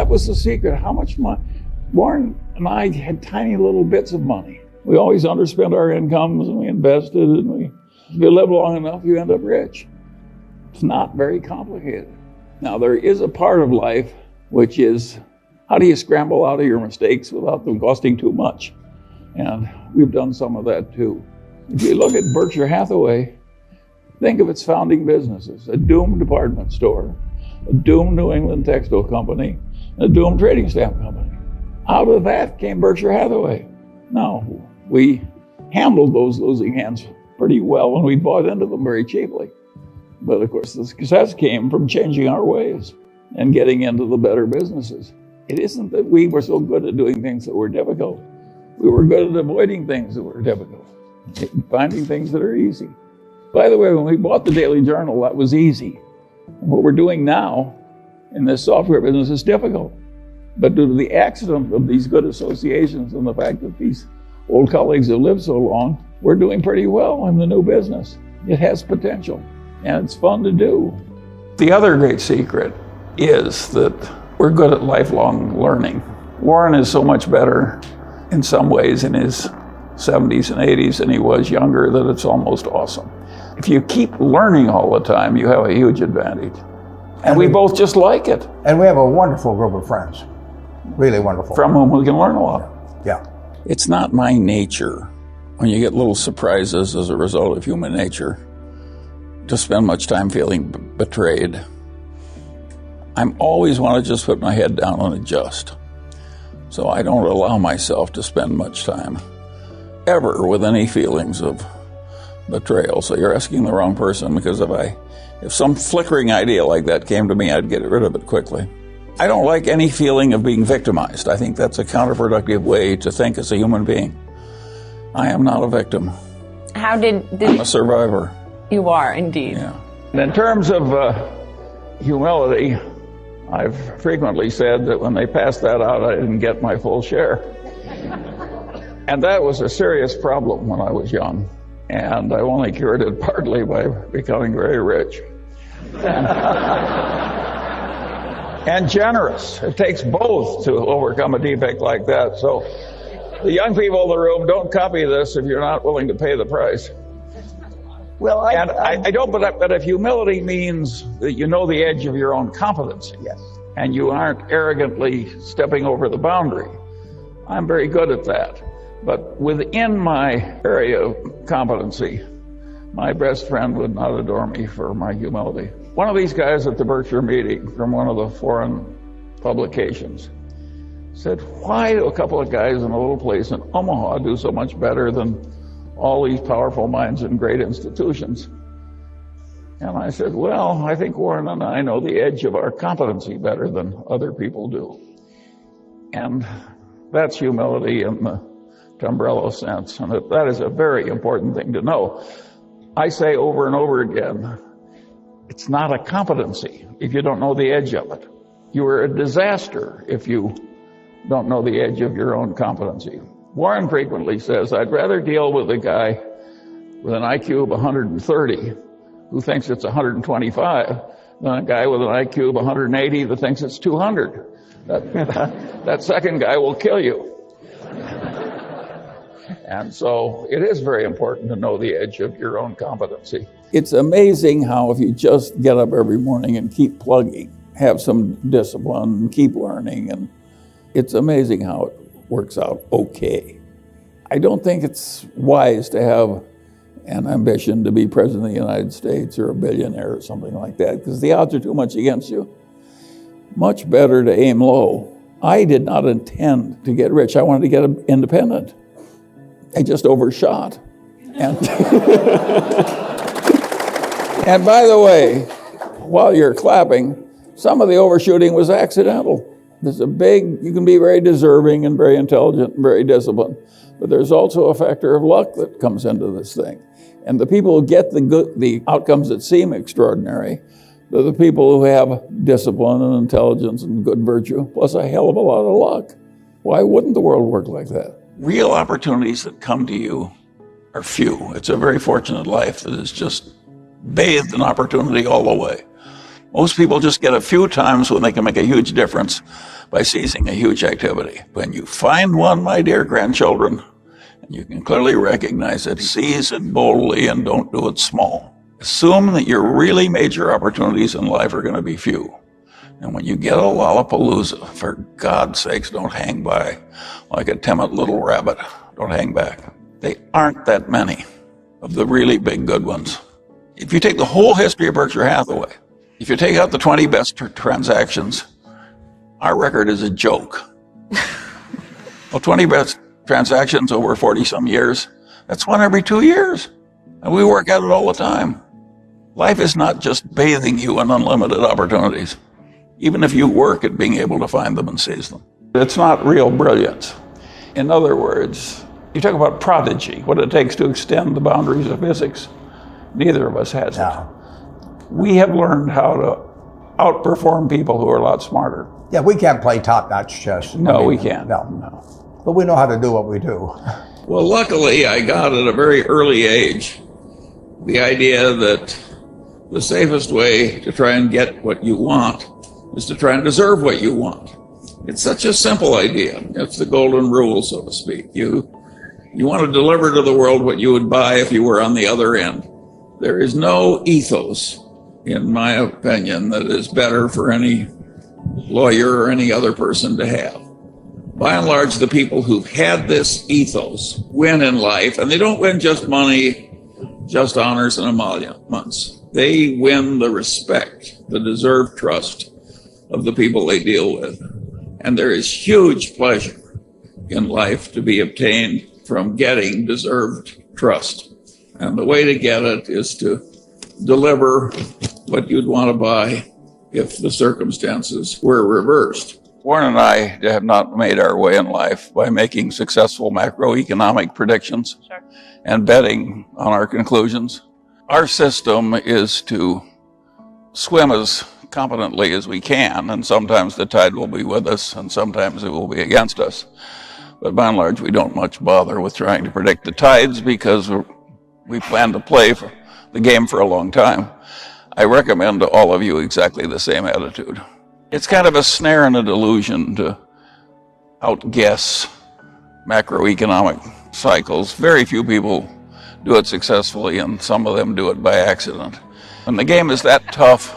that was the secret. How much money? Warren and I had tiny little bits of money. We always underspent our incomes, and we invested, and if you live long enough, you end up rich. It's not very complicated. Now, there is a part of life which is, how do you scramble out of your mistakes without them costing too much? And we've done some of that too. If you look at Berkshire Hathaway, think of its founding businesses: a doomed department store, a doomed New England textile company, and a doomed trading stamp company. Out of that came Berkshire Hathaway. Now, we handled those losing hands pretty well, and we bought into them very cheaply. But of course, the success came from changing our ways and getting into the better businesses. It isn't that we were so good at doing things that were difficult. We were good at avoiding things that were difficult, finding things that are easy. By the way, when we bought the Daily Journal, that was easy. What we're doing now in this software business is difficult. But due to the accident of these good associations and the fact that these old colleagues have lived so long, we're doing pretty well in the new business. It has potential, and it's fun to do. The other great secret is that we're good at lifelong learning. Warren is so much better in some ways in his 70s and 80s than he was younger that it's almost awesome. If you keep learning all the time, you have a huge advantage. And we both just like it. And we have a wonderful group of friends, really wonderful. From whom we can learn a lot. Yeah. It's not my nature, when you get little surprises as a result of human nature, to spend much time feeling betrayed. I'm always want to just put my head down and adjust. So I don't allow myself to spend much time ever with any feelings of betrayal. So you're asking the wrong person, because if some flickering idea like that came to me, I'd get rid of it quickly. I don't like any feeling of being victimized. I think that's a counterproductive way to think as a human being. I am not a victim. I'm a survivor. You are, indeed. Yeah. And in terms of humility, I've frequently said that when they passed that out, I didn't get my full share. And that was a serious problem when I was young. And I only cured it partly by becoming very rich. And generous. It takes both to overcome a defect like that. So the young people in the room, don't copy this if you're not willing to pay the price. Well, I don't, but if humility means that you know the edge of your own competency, yes, and you aren't arrogantly stepping over the boundary, I'm very good at that. But within my area of competency, my best friend would not adore me for my humility. One of these guys at the Berkshire meeting from one of the foreign publications said, why do a couple of guys in a little place in Omaha do so much better than all these powerful minds in great institutions? And I said, well, I think Warren and I know the edge of our competency better than other people do. And that's humility in the umbrella sense, and that is a very important thing to know. I say over and over again, it's not a competency if you don't know the edge of it. You are a disaster if you don't know the edge of your own competency. Warren frequently says, I'd rather deal with a guy with an IQ of 130 who thinks it's 125 than a guy with an IQ of 180 that thinks it's 200. That second guy will kill you. And so it is very important to know the edge of your own competency. It's amazing how if you just get up every morning and keep plugging, have some discipline, and keep learning, and it's amazing how it works out okay. I don't think it's wise to have an ambition to be president of the United States or a billionaire or something like that, because the odds are too much against you. Much better to aim low. I did not intend to get rich. I wanted to get independent. I just overshot. And, and by the way, while you're clapping, some of the overshooting was accidental. You can be very deserving and very intelligent and very disciplined, but there's also a factor of luck that comes into this thing. And the people who get the outcomes that seem extraordinary, they're the people who have discipline and intelligence and good virtue, plus a hell of a lot of luck. Why wouldn't the world work like that? Real opportunities that come to you are few. It's a very fortunate life that is just bathed in opportunity all the way. Most people just get a few times when they can make a huge difference by seizing a huge activity. When you find one, my dear grandchildren, and you can clearly recognize it, seize it boldly and don't do it small. Assume that your really major opportunities in life are going to be few. And when you get a Lollapalooza, for God's sakes, don't hang by like a timid little rabbit. Don't hang back. They aren't that many of the really big good ones. If you take the whole history of Berkshire Hathaway, if you take out the 20 best transactions, our record is a joke. Well, 20 best transactions over 40-some years, that's one every 2 years. And we work at it all the time. Life is not just bathing you in unlimited opportunities, even if you work at being able to find them and seize them. It's not real brilliance. In other words, you talk about prodigy, what it takes to extend the boundaries of physics. Neither of us has it. We have learned how to outperform people who are a lot smarter. Yeah, we can't play top-notch chess. No, we can't. No. But we know how to do what we do. Well, luckily, I got at a very early age the idea that the safest way to try and get what you want is to try and deserve what you want. It's such a simple idea. It's the golden rule, so to speak. You want to deliver to the world what you would buy if you were on the other end. There is no ethos, in my opinion, that is better for any lawyer or any other person to have. By and large, the people who've had this ethos win in life, and they don't win just money, just honors and emoluments. They win the respect, the deserved trust of the people they deal with. And there is huge pleasure in life to be obtained from getting deserved trust. And the way to get it is to deliver what you'd want to buy if the circumstances were reversed. Warren and I have not made our way in life by making successful macroeconomic predictions and betting on our conclusions. Our system is to swim as competently as we can, and sometimes the tide will be with us and sometimes it will be against us. But by and large, we don't much bother with trying to predict the tides because we plan to play for the game for a long time. I recommend to all of you exactly the same attitude. It's kind of a snare and a delusion to outguess macroeconomic cycles. Very few people do it successfully, and some of them do it by accident. When the game is that tough,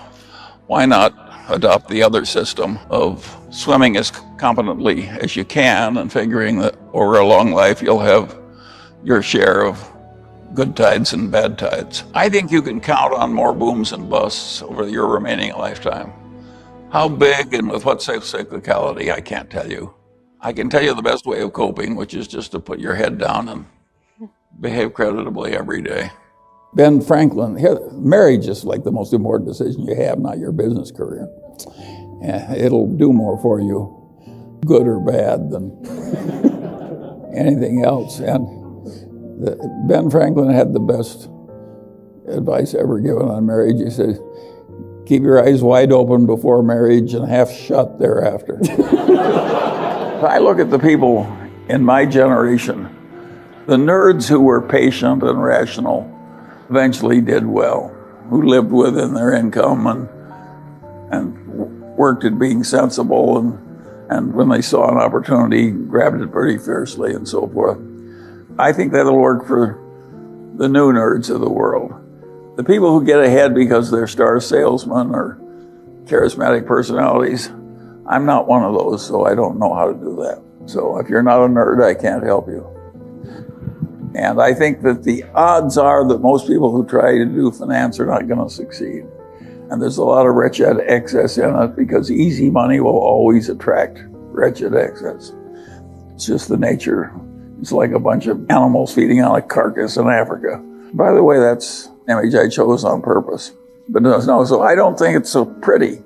why not adopt the other system of swimming as competently as you can and figuring that over a long life you'll have your share of good tides and bad tides. I think you can count on more booms and busts over your remaining lifetime. How big and with what cyclicality, I can't tell you. I can tell you the best way of coping, which is just to put your head down and behave creditably every day. Ben Franklin, marriage is like the most important decision you have, not your business career. It'll do more for you, good or bad, than anything else. And Ben Franklin had the best advice ever given on marriage. He said, keep your eyes wide open before marriage and half shut thereafter. I look at the people in my generation, the nerds who were patient and rational eventually did well, who lived within their income and worked at being sensible and when they saw an opportunity, grabbed it pretty fiercely and so forth. I think that'll work for the new nerds of the world. The people who get ahead because they're star salesmen or charismatic personalities, I'm not one of those, so I don't know how to do that. So if you're not a nerd, I can't help you. And I think that the odds are that most people who try to do finance are not going to succeed. And there's a lot of wretched excess in it because easy money will always attract wretched excess. It's just the nature. It's like a bunch of animals feeding on a carcass in Africa. By the way, that's an image I chose on purpose. But no, so I don't think it's so pretty.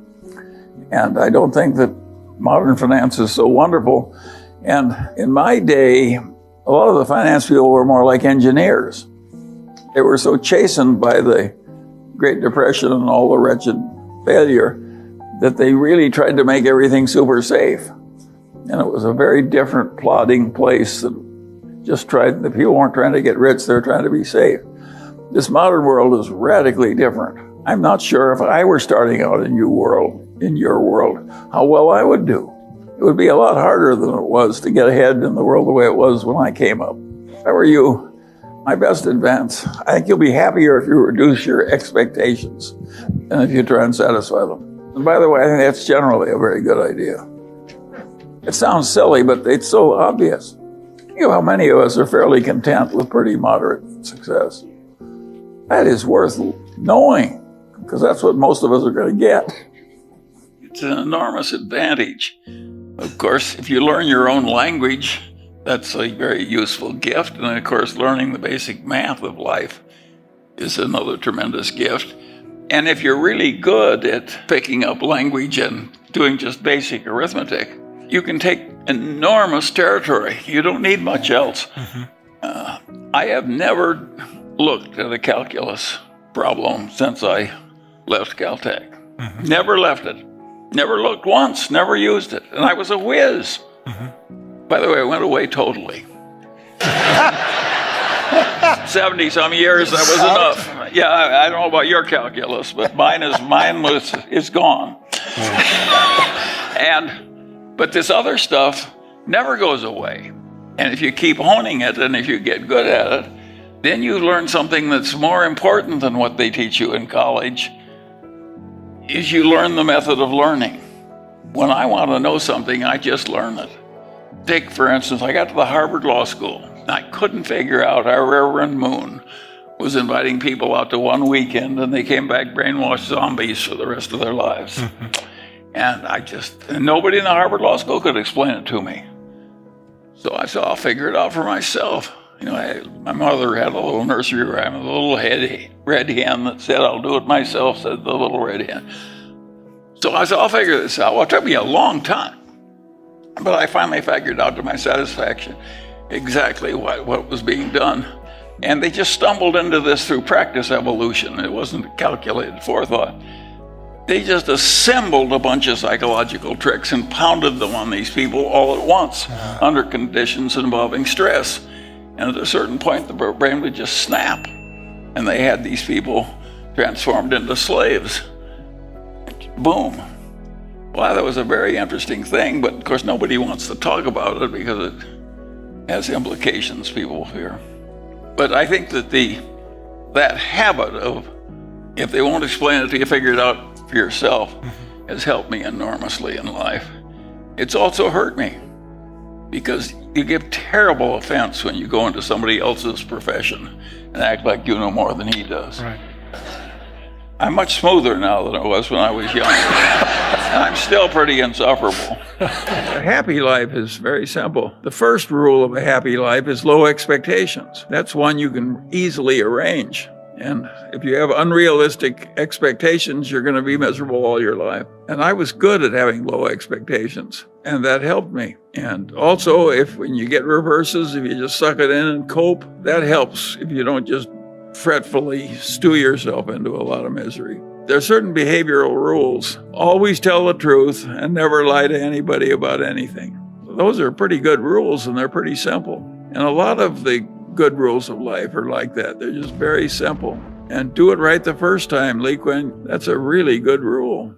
And I don't think that modern finance is so wonderful. And in my day, a lot of the finance people were more like engineers. They were so chastened by the Great Depression and all the wretched failure that they really tried to make everything super safe. And it was a very different plodding place that the people weren't trying to get rich, they were trying to be safe. This modern world is radically different. I'm not sure if I were starting out in your world, how well I would do. It would be a lot harder than it was to get ahead in the world the way it was when I came up. If I were you, my best advance, I think you'll be happier if you reduce your expectations than if you try and satisfy them. And by the way, I think that's generally a very good idea. It sounds silly, but it's so obvious. You know how many of us are fairly content with pretty moderate success. That is worth knowing, because that's what most of us are going to get. It's an enormous advantage. Of course, if you learn your own language, that's a very useful gift. And of course, learning the basic math of life is another tremendous gift. And if you're really good at picking up language and doing just basic arithmetic, you can take enormous territory. You don't need much else. I have never looked at a calculus problem since I left Caltech. Never left it. Never looked once, never used it. And I was a whiz. By the way, I went away totally. 70 some years, that was enough. Yeah, I don't know about your calculus, but mine is gone. But this other stuff never goes away. And if you keep honing it and if you get good at it, then you learn something that's more important than what they teach you in college, is you learn the method of learning. When I want to know something, I just learn it. Take, for instance, I got to the Harvard Law School. I couldn't figure out how Reverend Moon was inviting people out to one weekend and they came back brainwashed zombies for the rest of their lives. And nobody in the Harvard Law School could explain it to me. So I said, I'll figure it out for myself. You know, my mother had a little nursery rhyme, a little red hen that said, I'll do it myself, said the little red hen. So I said, I'll figure this out. Well, it took me a long time, but I finally figured out to my satisfaction exactly what was being done. And they just stumbled into this through practice evolution. It wasn't calculated forethought. They just assembled a bunch of psychological tricks and pounded them on these people all at once under conditions involving stress. And at a certain point, the brain would just snap. And they had these people transformed into slaves. Boom. Well, that was a very interesting thing, but of course nobody wants to talk about it because it has implications, people fear. But I think that that habit of, if they won't explain it to you, figure it out for yourself, has helped me enormously in life. It's also hurt me, because you give terrible offense when you go into somebody else's profession and act like you know more than he does. Right. I'm much smoother now than I was when I was young. And I'm still pretty insufferable. A happy life is very simple. The first rule of a happy life is low expectations. That's one you can easily arrange. And if you have unrealistic expectations, you're going to be miserable all your life. And I was good at having low expectations, and that helped me. And also, when you get reverses, if you just suck it in and cope, that helps if you don't just fretfully stew yourself into a lot of misery. There are certain behavioral rules. Always tell the truth and never lie to anybody about anything. Those are pretty good rules, and they're pretty simple. And a lot of the good rules of life are like that. They're just very simple. And do it right the first time, Lee Quinn. That's a really good rule.